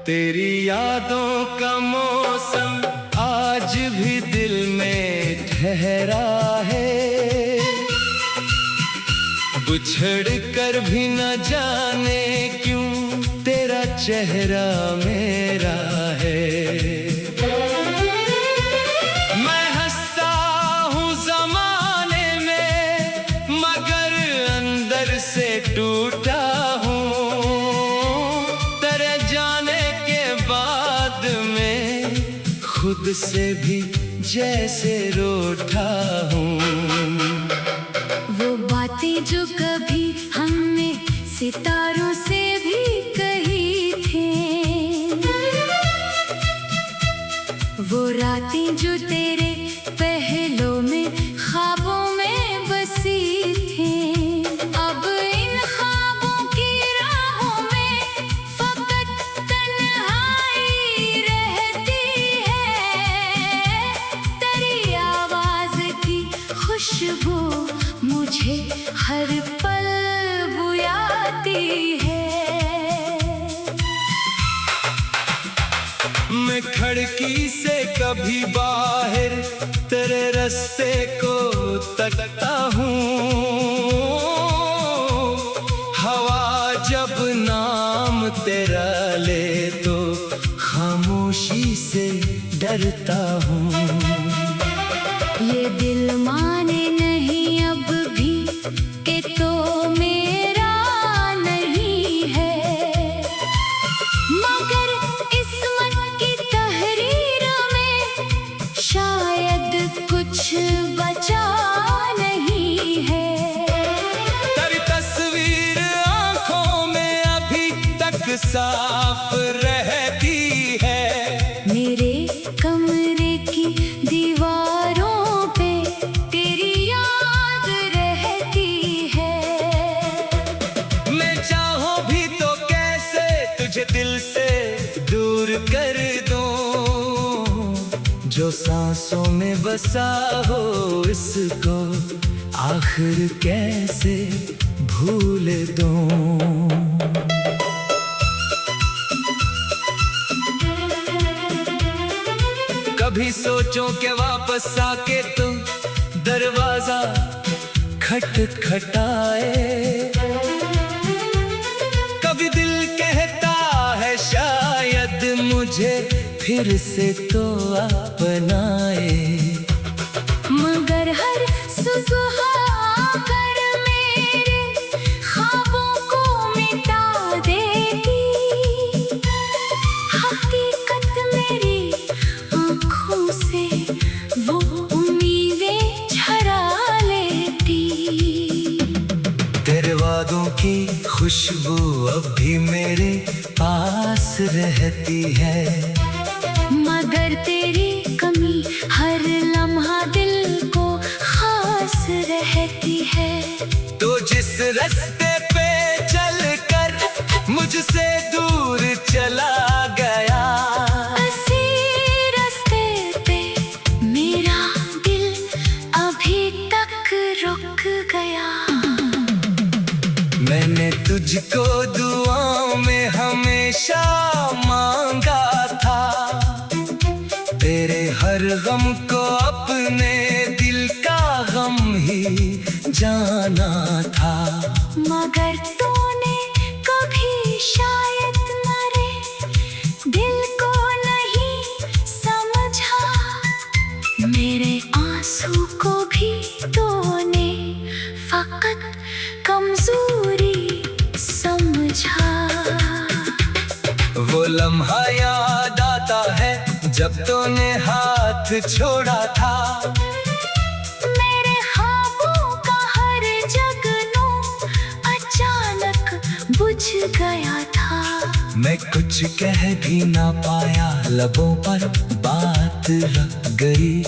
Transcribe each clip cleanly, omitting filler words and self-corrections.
तेरी यादों का मौसम आज भी दिल में ठहरा है, बिछड़ कर भी न जाने क्यों तेरा चेहरा मेरा है। मैं हंसता हूँ ज़माने में मगर अंदर से टूटा हूँ, तेरे जाने के बाद में खुद से भी जैसे रूठा हूँ। वो बातें जो कभी हमने सितारों से भी कही थी, वो रातें जो तेरे पहलों में ख्वाबों में बसी थी, अब इन ख्वाबों की राहों में फकत तन्हाई रहती है। तेरी आवाज़ की खुशबू मुझे हर पल बुयाती है। मैं खिड़की से कभी बाहर तेरे रास्ते को तकता हूँ, हवा जब नाम तेरा ले तो खामोशी से डरता हूँ। ये दिल माने नहीं अब भी कि तो मेरा नहीं है, मगर इस मन की तहरीर में शायद कुछ बचा नहीं है। तेरी तस्वीर आंखों में अभी तक साफ रहती है, मेरे कमरे की दीवारों पे तेरी याद रहती है। मैं चाहूं भी तो कैसे तुझे दिल से दूर कर दूं, जो सांसों में बसा हो इसको आखिर कैसे भूल दूं। कभी सोचूं कि वापस आके तू दरवाजा खटखटाए, कभी दिल कहता है शायद मुझे फिर से तो अपनाए, मगर हर सुबह आकर मेरे ख्वाबों को मिटा देती, हकीकत मेरी आँखों से वो उम्मीदें झरा लेती। तेरे वादों की खुशबू अब भी मेरे पास रहती है, मगर तेरी कमी हर लम्हा दिल को खास रहती है। तो जिस रास्ते पे चलकर मुझसे दूर चला गया, उसी रास्ते पे मेरा दिल अभी तक रुक गया। मैंने तुझको दुआओं में हमेशा मांगा था, तेरे हर गम को अपने दिल का गम ही जाना था, मगर तूने कभी शायद मेरे दिल को नहीं समझा, मेरे आंसू को भी तूने फकत कमजोरी समझा। वो लम्हा याद आता है जब तूने हाथ छोड़ा था, मेरे ख्वाबों का हर जगनू अचानक बुझ गया था। मैं कुछ कह भी ना पाया, लबों पर बात रह गई,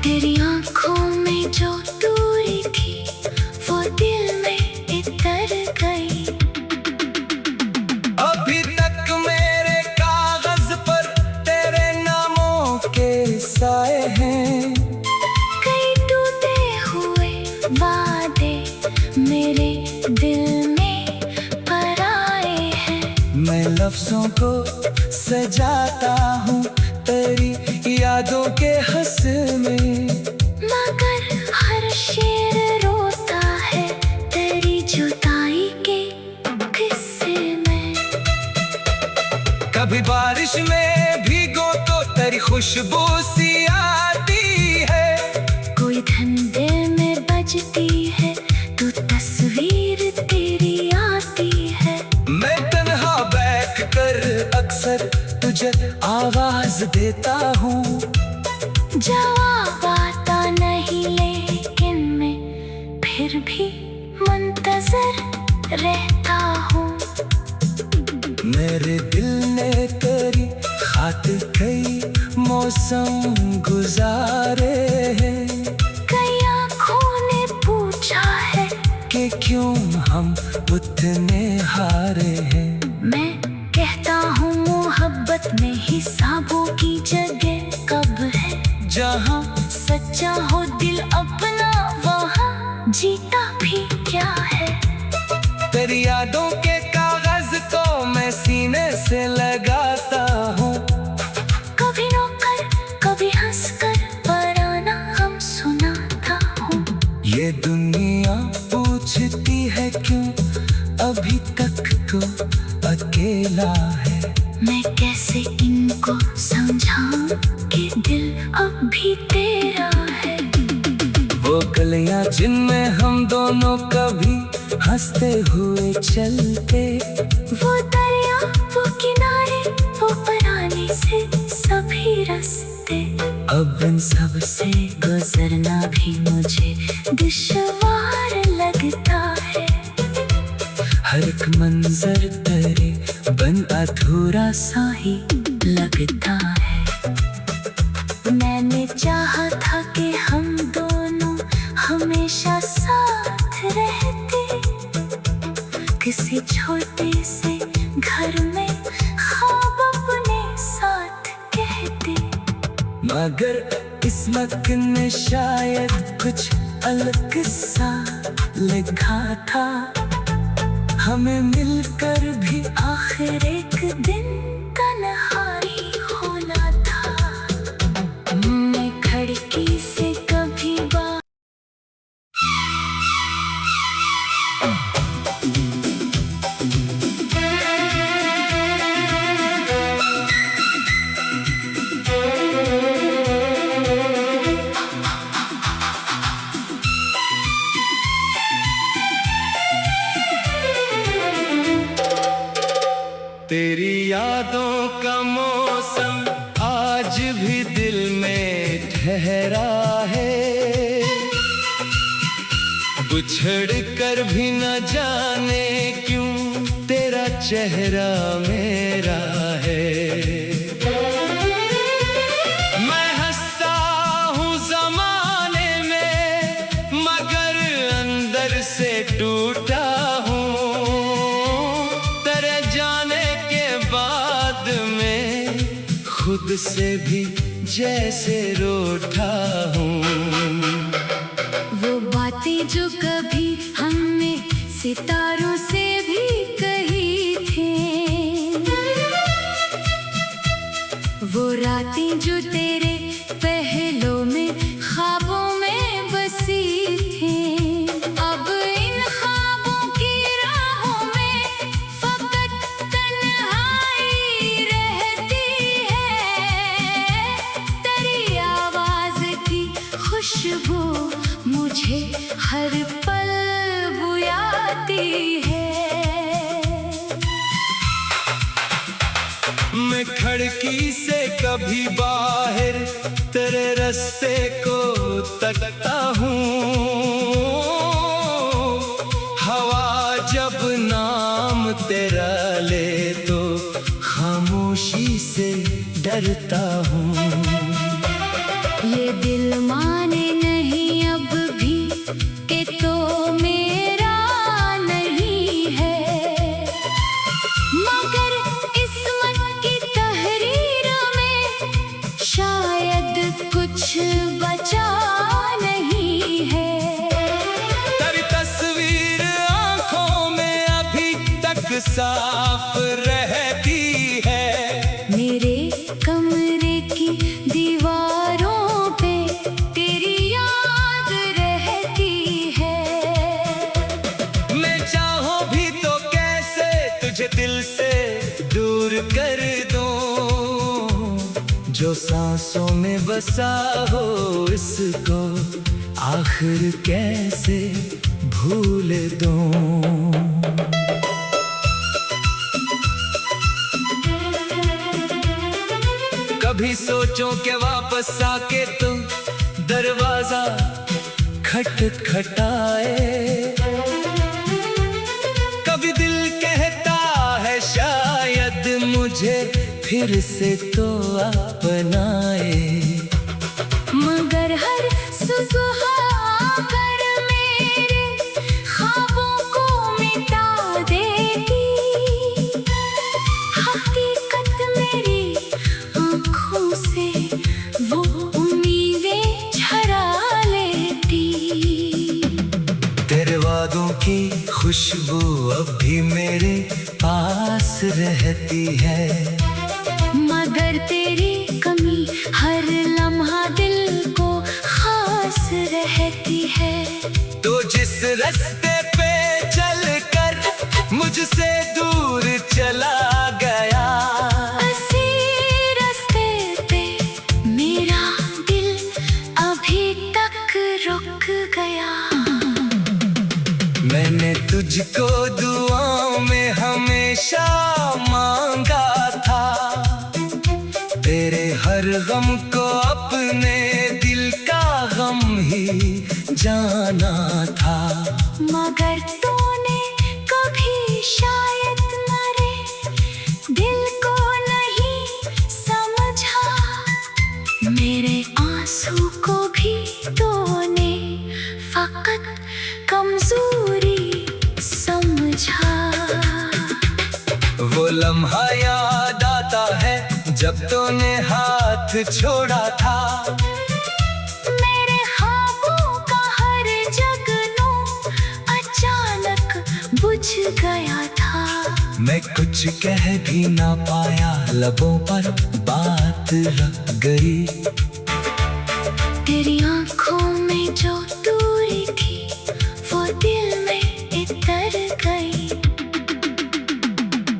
तेरी आँखों में जो दूरी थी वो दिल में इतर गई। अभी तक मेरे कागज पर तेरे नामों के साए हैं, कई टूटे हुए वादे मेरे दिल में पर आए हैं। मैं लफ्जों को सजाता हूँ तेरी यादों के हंस में। मगर हर शेर रोता है तेरी जुदाई के किस्से में। कभी बारिश में भीगो तो तेरी खुशबू सी आती है। कोई धंधे में बजती है तो तस्वीर तेरी आती है। मैं तन्हा बैठ कर अक्सर तुझे आवाज देता हूँ। जवाब आता नहीं लेकिन मैं फिर भी मुंतजर रहता हूँ। मेरे दिल ने तेरी खातिर कई मौसम गुजारे हैं। कई आँखों ने पूछा है कि क्यों हम उतने हारे हैं। मैं कहता हूँ मोहब्बत में हिसाबों की जगह कब है। जहाँ सच्चा हो दिल अपना वहाँ जीता भी क्या है। तेरी यादों के कागज को मैं सीने से लगाता हूँ। कभी रोकर कभी हंसकर पराना गम सुनाता हूँ। ये दुनिया पूछती है क्यों अभी तक तो अकेला है। मैं कैसे इनको समझाऊं कि दिल अब भी तेरा है। वो गलियां जिनमें हम दोनों कभी हंसते हुए चलते। वो दरिया वो किनारे वो पुराने से सभी रास्ते। अब इन सब से गुजरना भी मुझे दुश्वार लगता है। हर एक मंजर तेरे बन अधूरा सा ही लगता है। मैंने चाहा था कि हम दोनों हमेशा साथ रहते। किसी छोटे से घर में ख्वाब अपने साथ कहते। मगर किस्मत ने शायद कुछ अलग सा लिखा था। हमें मिलकर भी आखिर एक दिन तन्हाई होना था। मैं खिड़की से कभी तेरी यादों का मौसम आज भी दिल में ठहरा है। बिछड़ कर भी न जाने क्यों तेरा चेहरा मेरा है। मैं हंसता हूँ जमाने में मगर अंदर से टूटा हूँ। खुद से भी जैसे रोता हूँ। वो बातें जो कभी हमने सितारों से भी कही थी। वो रातें जो तेरे पहलों में ख्वाबों में बसी थी। अब इन ख्वाबों की राहों में फकत तन्हाई रहती है। तेरी आवाज की खुशबू मुझे हर पल बुयाती है। मैं खिड़की से कभी बाहर तेरे रास्ते को तकता हूँ। हवा जब नाम तेरा ले तो खामोशी से डरता हूँ। ये दिल माने नहीं अब भी कि तो मेरा नहीं है। मगर इस मन की तहरीर में शायद कुछ बचा नहीं है। तेरी तस्वीर आंखों में अभी तक साफ रहती तुझे दिल से दूर कर दूं, जो सांसों में बसा हो इसको आखिर कैसे भूल दूं। कभी सोचो कि वापस आके तुम दरवाजा खटखटाए, कभी दिल कहता है शायद मुझे फिर से तो अपनाए, मगर हर सुबह आकर मेरे ख्वाबों को मिटा देती, हकीकत मेरी आँखों से वो उम्मीदें झरा लेती। तेरे वादों की खुशबू अब भी मेरे पास रहती है, मगर तेरी कमी हर लम्हा दिल को खास रहती है। तो जिस रास्ते पे चलकर मुझसे दूर चला गया, उसी रास्ते पे मेरा दिल अभी तक रुक गया। मैंने तुझको दुआओं में हमेशा मांगा था, तेरे हर गम को अपने दिल का गम ही जाना था, मगर तूने कभी शायद मेरे दिल को नहीं समझा, मेरे आंसू को भी तूने फकत कमजोरी समझा। वो लम्हा याद आता है जब तूने हाथ छोड़ा था, मेरे ख्वाबों का हर जगनू अचानक बुझ गया था। मैं कुछ कह भी ना पाया, लबों पर बात रह गई, तेरी आँखों में जो दूरी थी वो दिल में इतर गई।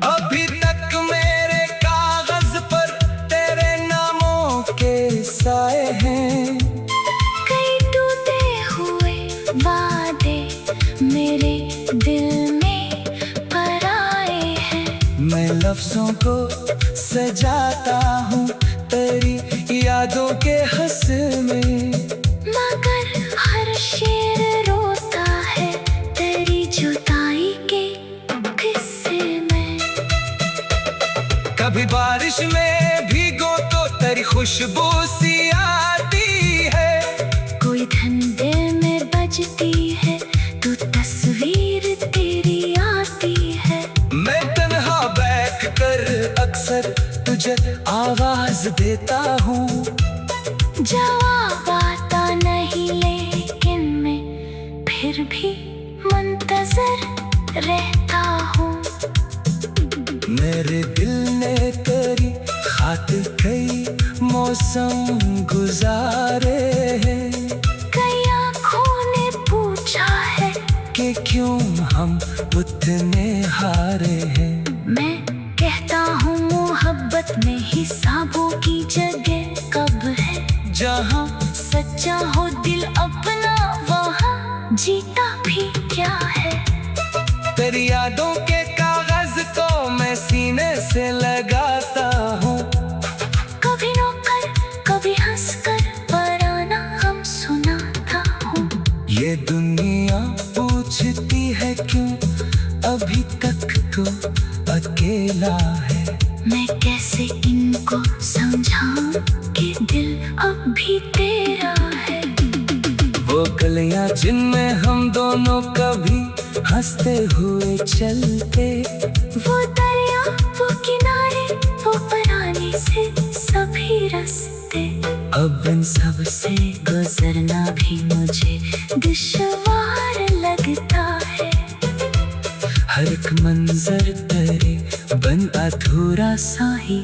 अभी तक मेरे कागज पर तेरे नामों के साए हैं, कई टूटे हुए वादे मेरे दिल में पराए हैं। मैं लफ्जों को सजाता हूँ तेरी यादों के हंस में, मगर हर शेर रोता है तेरी जुदाई के किस्से में। कभी बारिश में भीगो तो तेरी खुशबू सी आती है, कोई धंधे में बजती है तो तस्वीर तेरी आती है। मैं तन्हा बैठ कर अक्सर तुझे आवाज देता हूँ, जवाब आता नहीं लेकिन मैं फिर भी मुंतजर रहता हूँ। मेरे दिल ने तेरी खातिर कई मौसम गुजारे हैं, कई आँखों ने पूछा है कि क्यों हम उतने हारे हैं। मैं कहता हूँ मोहब्बत में हिसाबों की जगह कब है, जहाँ सच्चा हो दिल अपना वहाँ जीता भी क्या है। तेरी यादों के कागज को मैं सीने से लगाता हूँ, कभी रोकर कभी हंसकर पराना हम सुनाता हूँ। ये दुनिया पूछती है क्यों अभी तक तो अकेला है, मैं कैसे इनको समझाऊं कि दिल अब भी तेरा है। वो गलियां जिनमें हम दोनों कभी हंसते हुए चलते, वो दरिया वो किनारे वो पुराने से सभी रास्ते, अब इन सब से गुजरना भी मुझे दुश्वार लगता है। हर एक मंजर तेरे बन अधूरा सा ही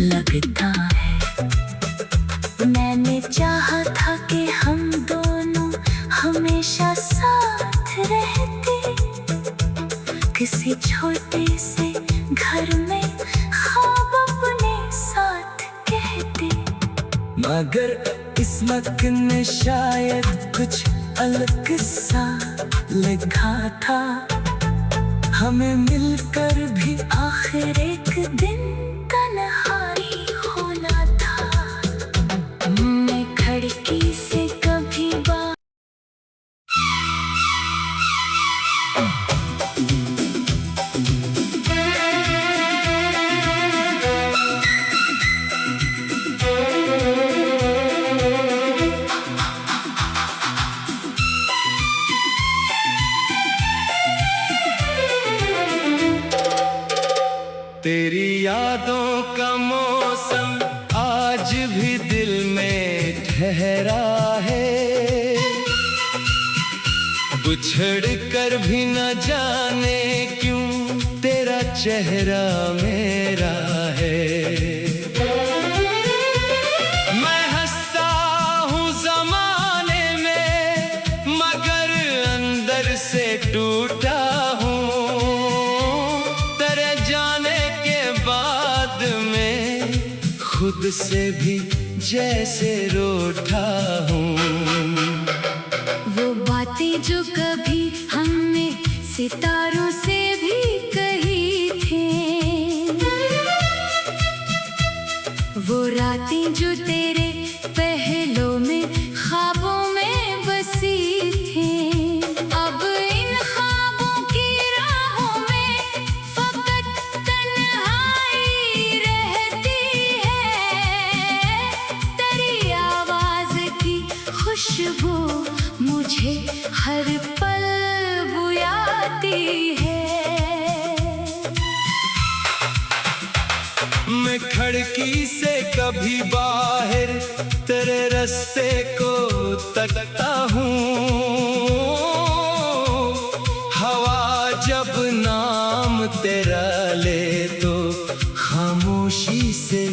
लगता है। मैंने चाहा था कि हम दोनों हमेशा साथ रहते, किसी छोटे से भर में ख्वाब अपने साथ कहते। मगर किस्मत ने शायद कुछ अलग सा लिखा था, हमें मिलकर भी आखिर एक दिन तन्हाई होना था। मैं खिड़की से कभी बाहर तेरी यादों का मौसम आज भी दिल में ठहरा है, बिछड़ कर भी न जाने क्यों तेरा चेहरा मेरा है। मैं हंसता हूँ जमाने में, मगर अंदर से टूटा हूँ। तेरे जाने के बाद में खुद से भी जैसे रूठा हूँ। वो बातें जो कभी हमने सितारों से भी कही थी, वो रातें जो तेरे पहलों में ख्वाबों में बसी थी। अब इन ख्वाबों की राहों में फकत तन्हाई रहती है। तेरी आवाज की खुशबू मुझे हर पल बुयाती है। मैं खिड़की से कभी बाहर तेरे रास्ते को तकता हूँ। हवा जब नाम तेरा ले तो खामोशी से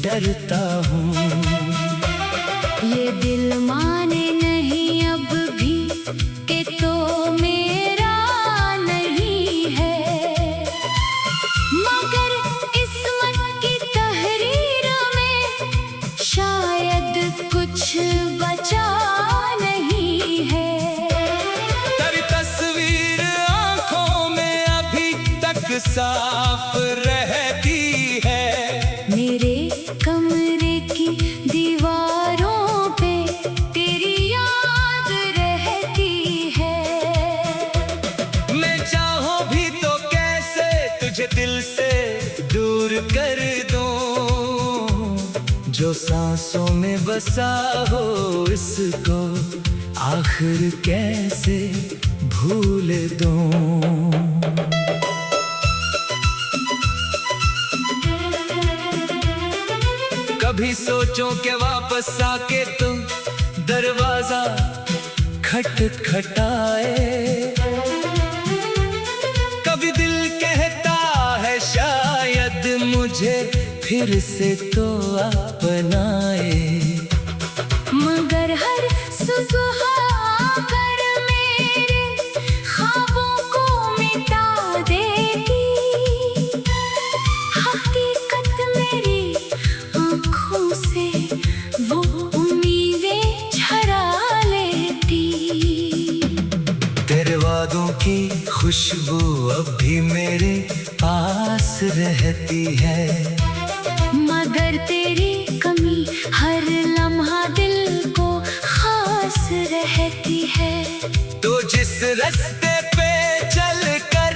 डरता हूँ। ये दिल माने नहीं अब भी कि तो मेरा नहीं है, मगर इस मन की तहरीर में शायद कुछ बचा नहीं है। तेरी तस्वीर आंखों में अभी तक साफ रहती है। मेरे कमरे की दीवारों पे तेरी याद रहती है। मैं चाहूं भी तो कैसे तुझे दिल से दूर कर दूं, जो सांसों में बसा हो इसको आखिर कैसे भूल दूं। कभी सोचो कि वापस आके तू दरवाजा खटखटाए, कभी दिल कहता है शायद मुझे फिर से तो अपनाए। मगर हर सुबह आकर मेरे ख्वाबों को मिटा देगी। हकीकत मेरी आँखों से वो उम्मीदें झरा लेती। तेरे वादों की खुशबू अब भी मेरे पास रहती है, मगर तेरी कमी हर लम्हा दिल को खास रहती है। तो जिस रास्ते पे चलकर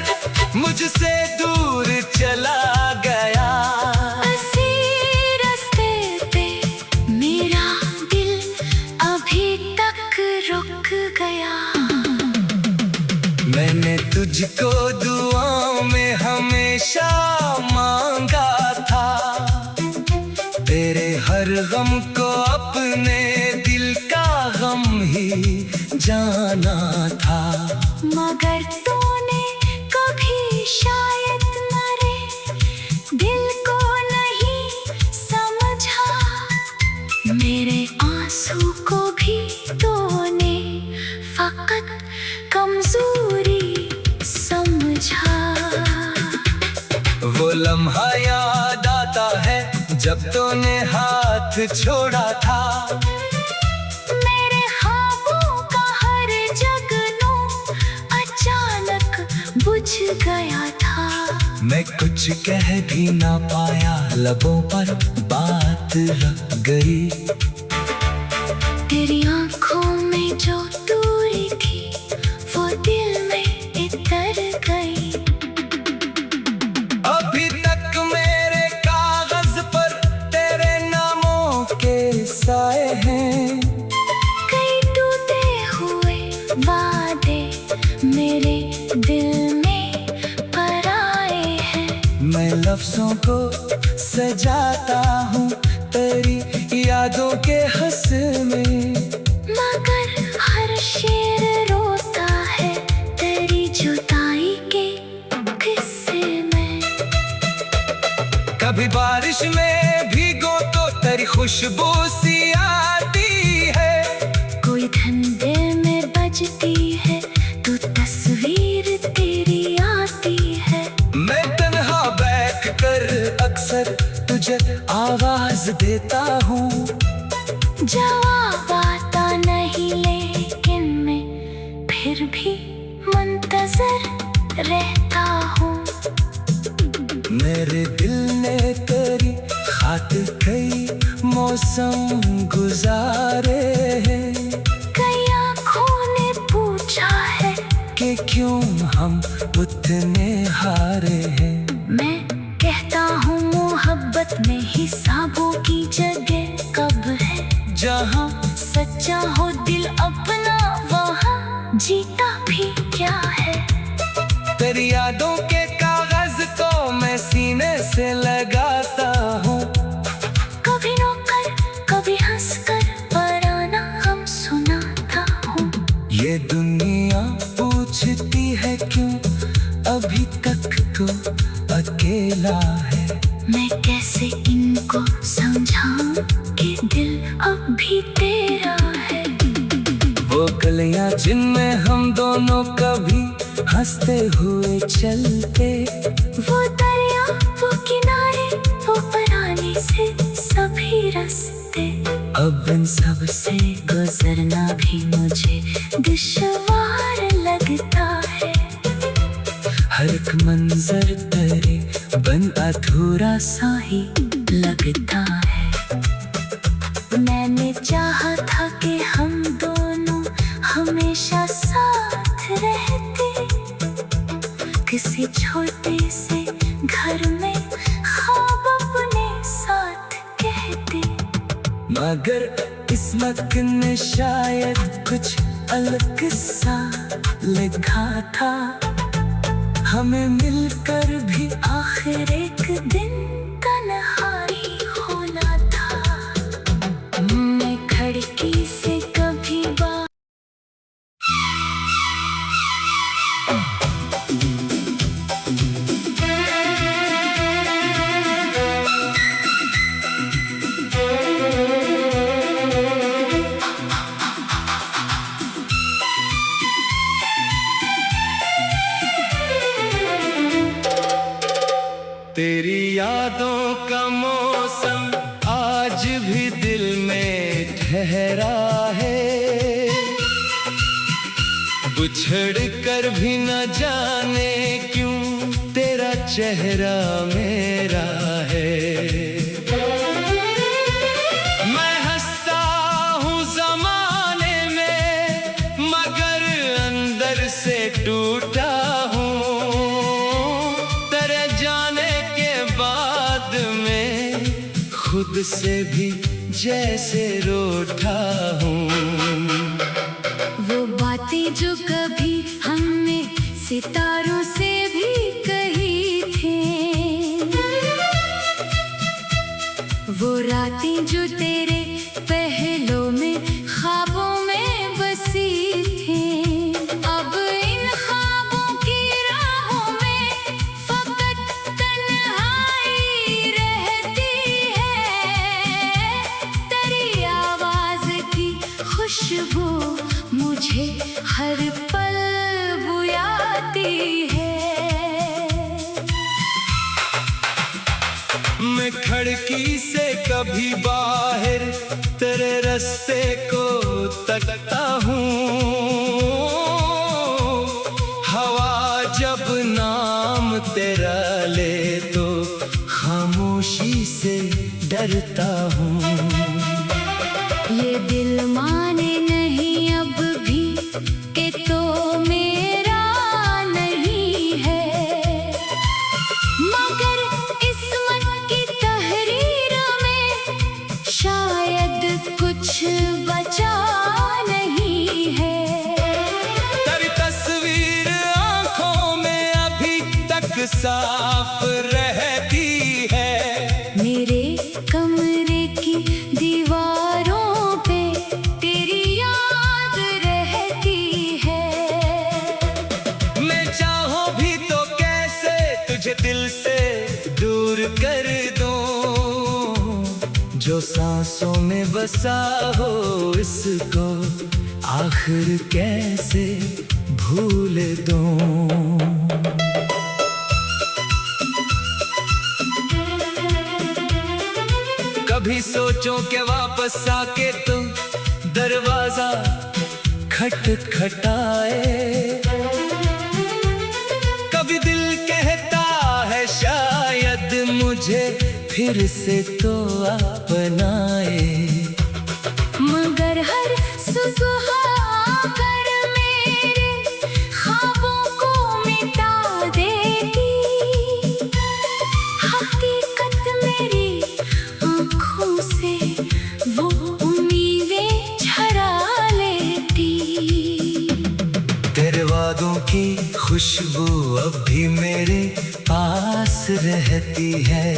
मुझसे दूर चला गया, इसी रास्ते पे मेरा दिल अभी तक रुक गया। मैंने तुझको दुआओं में हमेशा मांगा था, तेरे हर गम को अपने दिल का गम ही जाना था। मगर तूने कभी शायद मेरे दिल को नहीं समझा। मेरे आंसू को भी तूने फकत कमजोरी समझा। वो लम्हा याद आता है जब तूने हाथ छोड़ा था। मेरे ख्वाबों का हर जगनू अचानक बुझ गया था। मैं कुछ कह भी ना पाया, लबों पर बात रह गई। तेरी आंखों में जो दूरी थी वो दिल में इतर गई। अभी तक मेरे कागज पर तेरे नामों के साए हैं। कई टूटे हुए वादे मेरे दिल में पराए हैं। मैं लफ्जों को सजाता हूँ तेरी यादों के हंस में, मगर हर शेर रोता है तेरी जुदाई के किस्से में। कभी बारिश में भीगो तो तेरी खुशबू सी आती है। कोई धंधे में बजती है तो तस्वीर तेरी आती है। मैं तन्हा बैठ कर अक्सर तुझे आवाज देता हूँ। जवाब आता नहीं लेकिन मैं फिर भी मुंतजर रहता हूँ। मेरे दिल ने तेरी खातिर कई मौसम गुजारे हैं। कई आँखों ने पूछा है कि क्यों हम उतने हारे हैं। मैं कहता हूँ मोहब्बत में हिसाबों की जगह कब है। जहाँ सच्चा हो दिल अपना वहाँ जीता भी क्या है। तेरी यादों के कागज को मैं सीने से लगाता हूँ। कभी रोकर कभी हंसकर पराना गम सुनाता हूँ। ये दुनिया पूछती है क्यों अभी तक तो अकेला है। मैं कैसे इनको समझाऊं कि दिल अब भी तेरा है। वो गलियां जिनमें हम दोनों कभी हंसते हुए चलते। वो दरिया वो किनारे वो पुराने से सभी रास्ते। अब इन सब से गुजरना भी मुझे दुश्वार लगता है। हर एक मंजर तेरे बन अधूरा सा ही लगता है। मैंने चाहा था कि हम दोनों हमेशा साथ रहते। किसी छोटे से घर में ख्वाब अपने साथ कहते। मगर किस्मत ने शायद कुछ अलग सा लिखा था। हमें मिलकर भी आखिर एक दिन तन्हाई होना था। मैं खिड़की से कभी बाहर तेरी यादों का मौसम आज भी दिल में ठहरा है। बिछड़ कर भी न जाने क्यों तेरा चेहरा मेरा है। मैं हंसता हूँ जमाने में मगर अंदर से टूटा हूँ। तेरे जाने के बाद में खुद से भी जैसे रूठा हूँ। वो बातें जो कभी हमने सितारों से भी कही थी। वो रातें जो तेरे पहलों में ख्वाबों में बसी थी। अब इन ख्वाबों की राहों में फकत तन्हाई रहती है। तेरी आवाज की खुशबू मुझे हर पल बुयाती है। मैं खिड़की से कभी बाहर तेरे रास्ते को तकता हूँ। हवा जब नाम तेरा ले तो खामोशी से डरता हूँ। ये दिल माने नहीं अब भी कि तो मेरा नहीं है, मगर इस मन की तहरीर में शायद कुछ बचा नहीं है। तेरी तस्वीर आंखों में अभी तक साफ रहती है। मेरे कमरे की दीवारों पे तेरी याद रहती है। मैं चाहूं भी तो कैसे तुझे दिल से दूर कर दूं। जो सांसों में बसा हो इसको आखिर कैसे भूल दूं। कभी सोचो कि वापस आके तुम दरवाजा खटखटाए। कभी दिल कहता है शायद मुझे फिर से तो अपनाए। मगर हर सुबह आकर मेरे ख्वाबों को मिटा देती, हकीकत मेरी आँखों से वो उम्मीदें झरा लेती। तेरे वादों की खुशबू अब भी मेरे पास रहती है।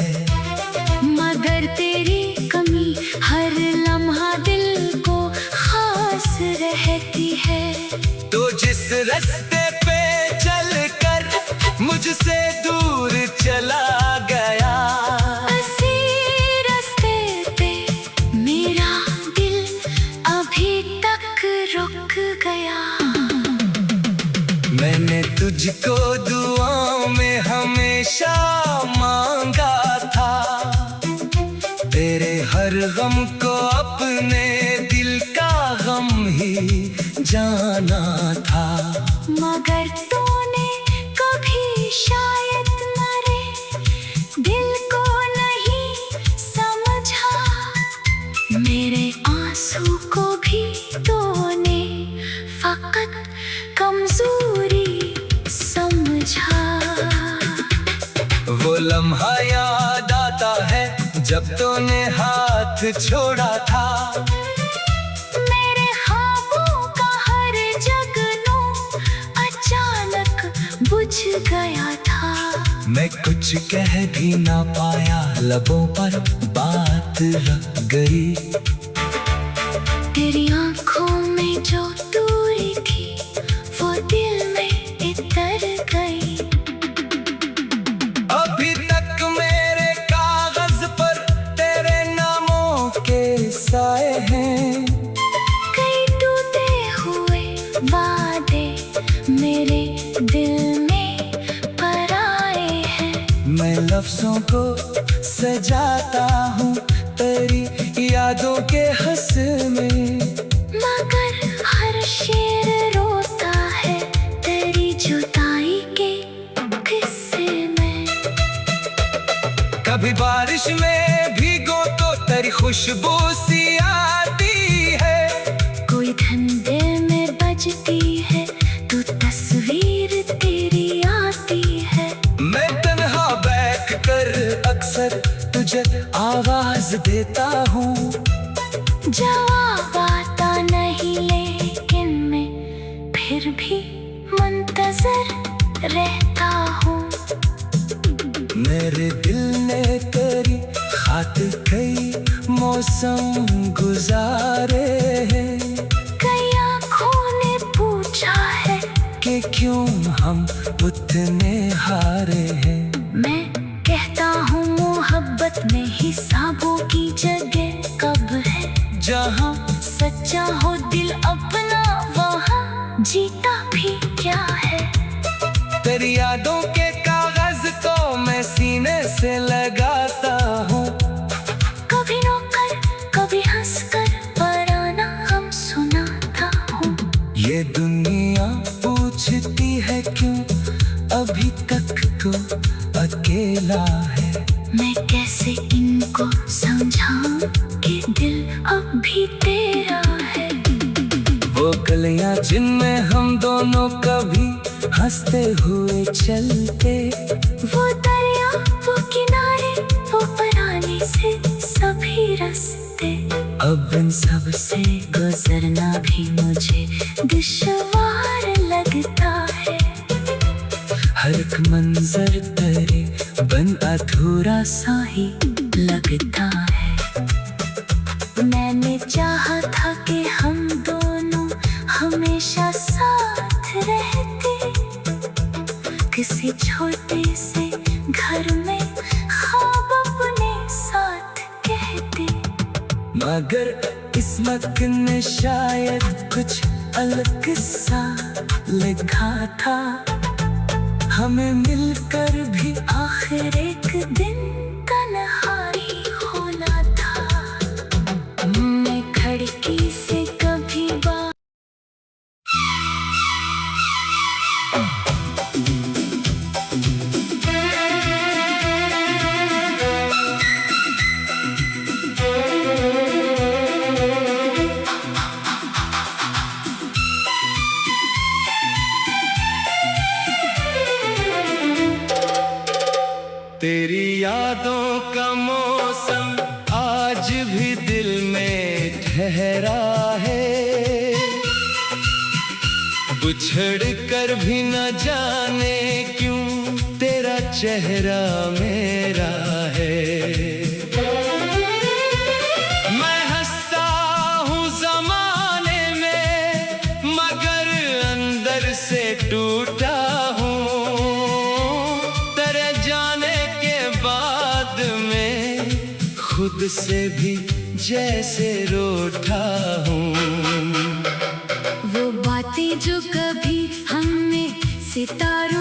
मगर तेरी कमी हर लम्हा दिल को खास रहती है। तो जिस रास्ते पे चलकर मुझसे दूर चला गया, उसी रास्ते पे मेरा दिल अभी तक रुक गया। मैंने तुझको दुआओं में हमेशा मांगा था। तेरे हर गम को अपने दिल का गम ही जाना था। मगर तूने कभी शायद मेरे दिल को नहीं समझा। मेरे आंसू को भी तूने फकत कमजोरी समझा। वो लम्हा याद आता है जब तूने हाथ छोड़ा था। मेरे ख्वाबों का हर जगनू अचानक बुझ गया था। मैं कुछ कह भी ना पाया, लबों पर बात रह गई। तेरी आंखों में जो दूरी थी वो दिल में इतर गई। अभी तक मेरे कागज पर तेरे नामों के साए हैं। कई टूटे हुए वादे मेरे दिल में पराए हैं। मैं लफ्जों को सजाता हूँ तेरी यादों के हंस में, मगर हर शेर रोता है तेरी जुदाई के किस्से में। कभी बारिश में भीगो तो तेरी खुशबू सी आती है। कोई धंधे में बजती है तो तस्वीर तेरी आती है। मैं तन्हा बैठ कर अक्सर तुझे आवाज देता हूँ। जवाब आता नहीं लेकिन मैं फिर भी मुंतजर रहता हूँ। मेरे दिल ने तेरी खातिर कई मौसम गुजारे हैं। कई आँखों ने पूछा है कि क्यों हम उतने हारे हैं। मैं कहता हूँ मोहब्बत में हिसाबों की जगह कब है। जहाँ सच्चा हो दिल अपना वहाँ जीता भी क्या है। तेरी यादों के कागज को मैं सीने से लगाता अकेला है। मैं कैसे इनको समझाऊं कि दिल अब भी तेरा है। वो गलियां जिनमें हम दोनों कभी हंसते हुए चलते, वो दरिया, वो किनारे, वो पुराने से सभी रास्ते। अब इन सब से गुजरना भी मुझे दुश्वार लगता है। हर एक मंजर तेरे बन अधूरा सा ही लगता है। मैंने चाहा था कि हम दोनों हमेशा साथ रहते, किसी छोटे से घर में ख्वाब अपने साथ कहते। मगर किस्मत ने शायद कुछ अलग सा लिखा था, हमें मिलकर भी आखिर एक दिन तन्हाई होना था। मैं खिड़की से कभी तेरी यादों का मौसम आज भी दिल में ठहरा है। बिछड़ कर भी न जाने क्यों तेरा चेहरा मेरा है। मैं हंसता हूँ ज़माने में, मगर अंदर से टूटा हूँ। खुद से भी जैसे रूठा हूँ। वो बातें जो कभी हमने सितारों